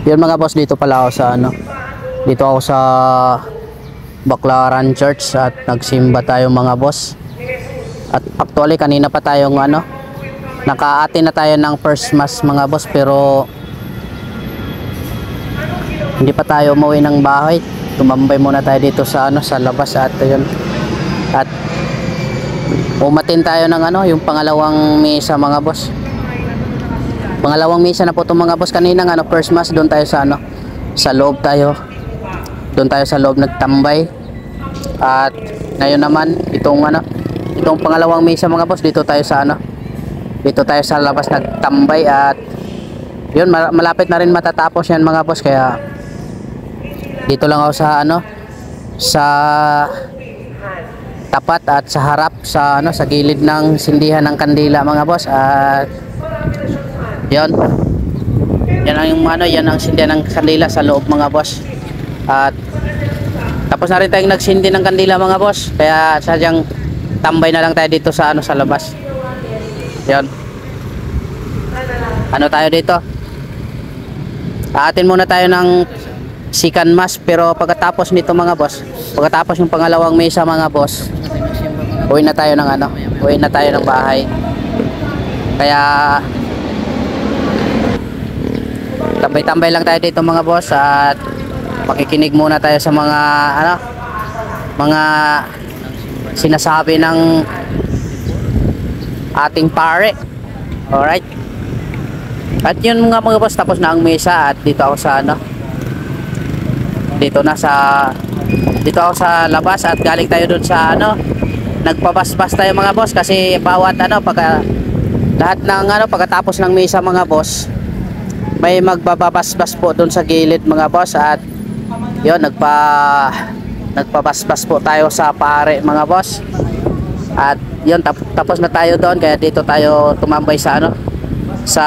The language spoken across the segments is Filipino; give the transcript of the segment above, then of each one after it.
Yun mga boss, dito pala ako sa ano. Dito ako sa Baclaran Church at nagsimba tayo mga boss. At actually kanina pa tayong ano, nakaati na tayo ng first mass mga boss, pero hindi pa tayo umuwi ng bahay. Tumambay muna tayo dito sa ano, sa labas at yun. At umatin tayo ng ano, yung pangalawang misa mga boss. Pangalawang misa na po itong mga boss. Kanina ano, first mass doon tayo sa ano, sa loob tayo. Doon tayo sa loob nagtambay. At ngayon naman itong ano, itong pangalawang misa mga boss, dito tayo sa ano, dito tayo sa labas nagtambay. At yun, malapit na rin matatapos yan mga boss, kaya dito lang ako sa ano, sa tapat at sa harap sa ano, sa gilid ng sindihan ng kandila mga boss. At yun, yan ang yung ano, yan ang sindihan ng kandila sa loob mga boss. At tapos na rin tayong nagsindi ng kandila mga boss, kaya sadyang tambay na lang tayo dito sa ano, sa labas. Yun, ano tayo dito, aatin muna tayo ng second mass, pero pagkatapos nito mga boss, pagkatapos yung pangalawang misa mga boss, uwi na tayo ng ano, uwi na tayo ng bahay. Kaya tambay-tambay lang tayo dito mga boss, at pakikinig muna tayo sa mga ano, mga sinasabi ng ating pare. Alright, at yun mga boss, tapos na ang misa at dito ako sa ano, dito ako sa labas. At galing tayo dun sa ano, nagpabasbas tayo mga boss, kasi bawat ano, lahat ng ano, pagkatapos ng misa mga boss, may magbabasbas po doon sa gilid mga boss. At yun, nagpabasbas po tayo sa pare mga boss. At yun, tapos na tayo doon, kaya dito tayo tumambay sa ano, sa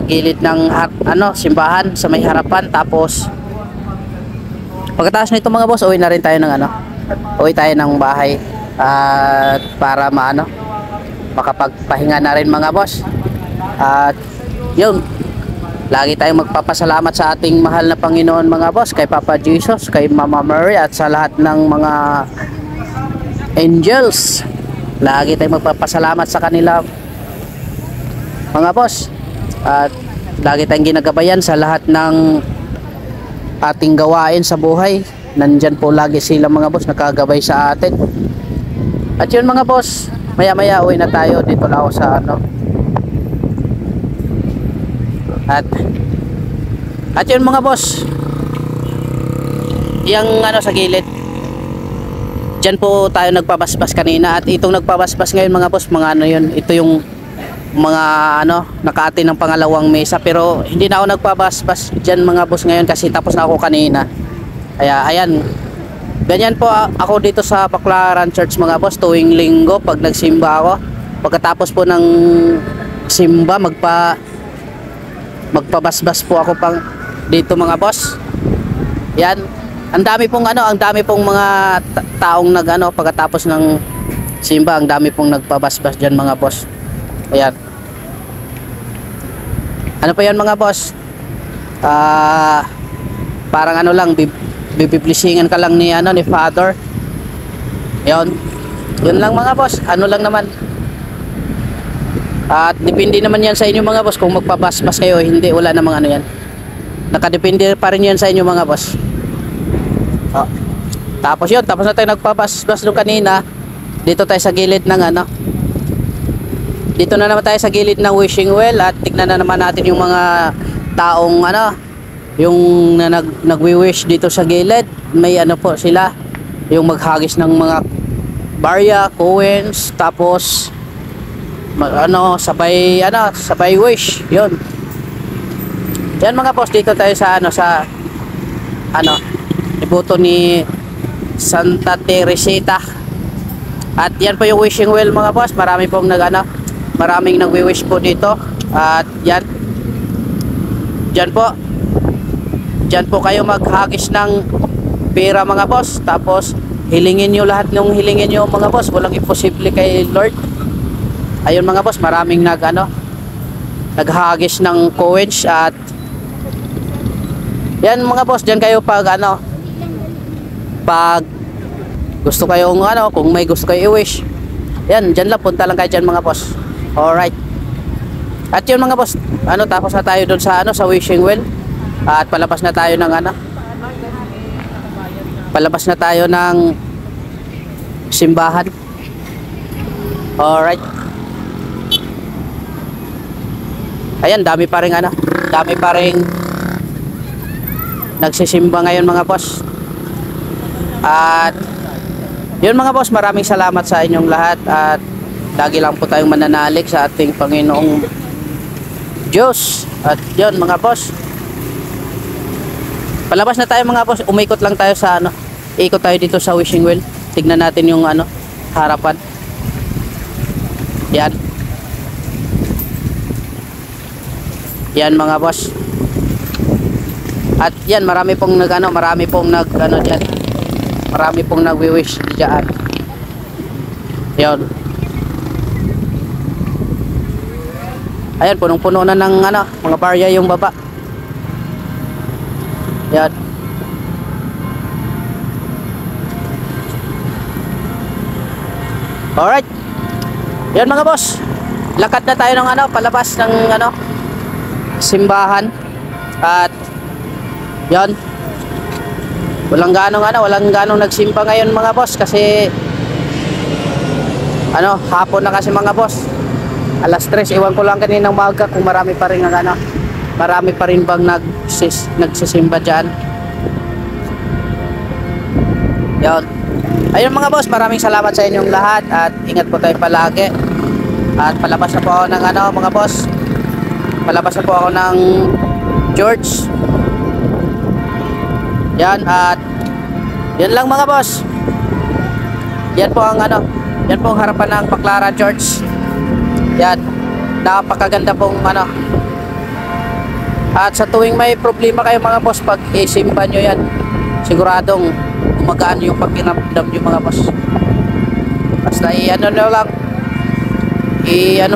gilid ng ano, simbahan sa may harapan. Tapos pagkatapos nito mga boss, uwi na rin tayo ng ano, uwi tayo ng bahay, at para maano, makapagpahinga na rin mga boss. At yun, lagi tayong magpapasalamat sa ating mahal na Panginoon mga boss, kay Papa Jesus, kay Mama Mary, at sa lahat ng mga angels. Lagi tayong magpapasalamat sa kanila mga boss. At lagi tayong ginagabayan sa lahat ng ating gawain sa buhay. Nandyan po lagi sila mga boss, nakagabay sa atin. At yun mga boss, maya maya uwi na tayo. Dito lang ako sa ano, at yun mga boss, yung ano sa gilid, dyan po tayo nagpabasbas kanina. At itong nagpabasbas ngayon mga boss, mga ano yun, ito yung mga ano, nakaatin ng pangalawang mesa. Pero hindi na ako nagpabasbas dyan mga boss ngayon, kasi tapos na ako kanina. Kaya ayan, ganyan po ako dito sa Baclaran Church mga boss, tuwing linggo pag nagsimba ako. Pagkatapos po ng simba, magpabasbas po ako pang dito mga boss. Yan, ang dami pong ano, ang dami pong mga taong nag ano, pagkatapos ng simba, ang dami pong nagpabasbas diyan mga boss. Ayan, ano pa yan mga boss, parang ano lang, bibiblisingan ka lang ni ano, ni Father. Yun lang mga boss, ano lang naman. At depende naman yan sa inyo mga boss, kung magpabasbas kayo hindi, wala namang ano yan, nakadepende pa rin yan sa inyo mga boss. Tapos yun, tapos na tayo nagpabasbas doon kanina. Dito tayo sa gilid ng ano, dito na naman tayo sa gilid ng wishing well. At tignan na naman natin yung mga taong ano, yung nagwi-wish dito sa gilid. May ano po sila, yung maghagis ng mga barya, coins, tapos ano, sabay wish. Yun, yan mga boss, dito tayo sa ano, sa ano, ibuto ni Santa Teresita. At yan po yung wishing well mga boss, marami pong maraming nagwi-wish po dito. At yan, dyan po kayo maghagis ng pera mga boss. Tapos hilingin nyo lahat ng hilingin nyo mga boss, walang imposible kay Lord. Ayun mga boss, maraming naghagis ng coins. At Yan mga boss, diyan kayo pag ano, pag gusto kayong ano, kung may gusto kayo i-wish, yan, diyan lang, punta lang kayo diyan mga boss. Alright. At yun mga boss, ano, tapos na tayo doon sa ano, sa wishing well. At palabas na tayo ng ano, palabas na tayo ng simbahan. Alright. Ayan, dami pa rin ano, dami pa rin nagsisimba ngayon mga boss. At yun mga boss, maraming salamat sa inyong lahat. At lagi lang po tayong mananalig sa ating Panginoong Diyos. At yun mga boss, palabas na tayo mga boss. Umikot lang tayo sa ano, ikot tayo dito sa wishing well. Tignan natin yung ano, harapan. Yan. Yan mga boss. At yan, marami pong nag ano, marami pong nag ano diyan. Marami pong nagwi-wish diyan. Yan. Ayan, punong-puno na ng ano, mga barya yung baba. Yan. Alright. Yan mga boss. Lakad na tayo ng ano, palabas ng ano, simbahan. At yan. Walang ganong nagsimba ngayon mga boss kasi ano, hapon na kasi mga boss. Alas 3, iwan ko lang kaninang umaga kung marami pa rin ano, marami pa rin bang nagsisimba diyan. Yan. Ayun mga boss, maraming salamat sa inyong lahat at ingat po tayo palagi. At palabas na po ako ng ano mga boss. Palabas na po ako ng George. Yan, at yan lang mga boss. Yan po ang ano, yan po ang harapan ng Baclaran Church. Yan, napakaganda pong ano. At sa tuwing may problema kayo mga boss, pag isimba nyo yan, siguradong gumagaan yung pakiramdam nyo mga boss. Basta i-ano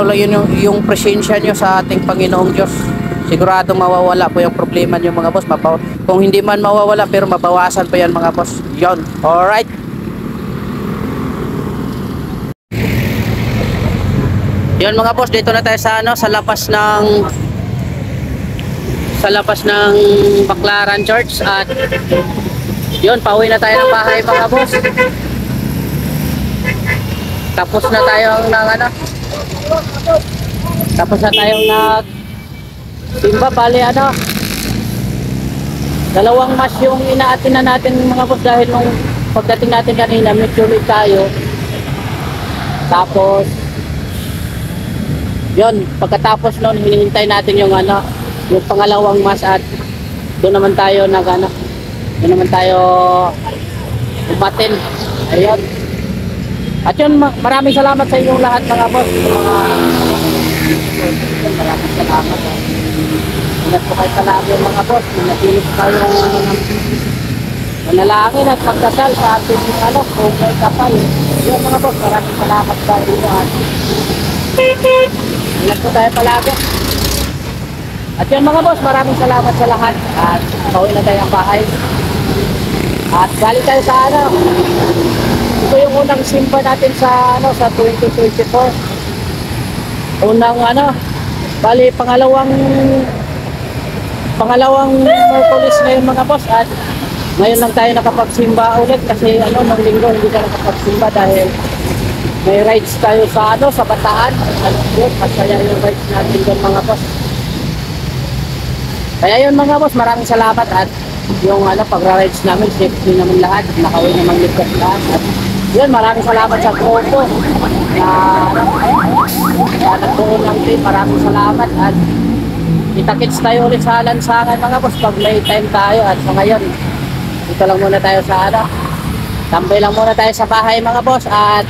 lang yun yung presensya nyo sa ating Panginoong Diyos. Siguradong mawawala po yung problema nyo mga boss. Kung hindi man mawawala, pero mabawasan po yan mga boss. Yon. Alright. Yon mga boss, dito na tayo sa ano, sa labas ng Baclaran Church. At yon, pauwi na tayo ng bahay mga boss. Tapos na tayo ng ano, tapos na tayong simba. Bali ano, 2 mas yung inaatin na natin mga boss, dahil nung pagdating natin kanina medyo late tayo. Tapos yun, pagkatapos nun hinihintay natin yung ano, yung pangalawang mas. At doon naman tayo doon naman tayo umatin. Ayun. At yun, maraming salamat sa inyong lahat mga boss. Maraming salamat. Ingat po kayo palagi mga boss. Manatilis tayo manalangin at pagdasal sa ating ano, kung may kapal. Yun mga boss, maraming salamat sa inyo. Ingat po tayo palagi. At yun mga boss, maraming salamat sa lahat. At pauwi na tayo ang bahay. At galing tayo sa ano, ito yung unang simba natin sa ano, sa 2024. Unang ano, bali pangalawang Merkulis ngayon mga boss. At ngayon lang tayo nakapagsimba ulit kasi ano, ng linggo hindi tayo nakapagsimba dahil may rides tayo sa ano, sa Bataan. At yun, masaya yung rides natin doon mga boss. Kaya yun mga boss, maraming salamat. At yung ano, pagra-rides namin, safety naman lahat, nakawin naman ligtas lahat. At yun, maraming salamat sa grupo na nagbuo ng team. Maraming salamat. At kita-kits tayo ulit sa lansangan mga boss pag may time tayo. At sa ngayon, dito lang muna tayo sa ano, tambay lang muna tayo sa bahay mga boss. At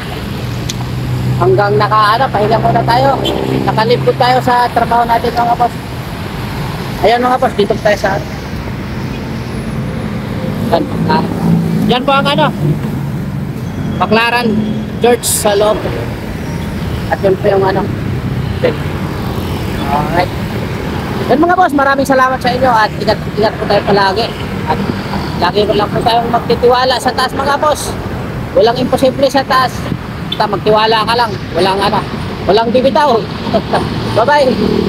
hanggang pahinga muna tayo, nakalipod tayo sa trabaho natin mga boss. Ayan mga boss, dito tayo sa yan po ang ano, Baclaran Church sa loob. At yun po yung ano. Alright. Yan mga boss, maraming salamat sa inyo at ingat po tayo palagi. At lagi ko lang po tayong magtitiwala sa taas mga boss. Walang imposible sa taas. Basta magtiwala ka lang. Walang bibitaw. Bye-bye.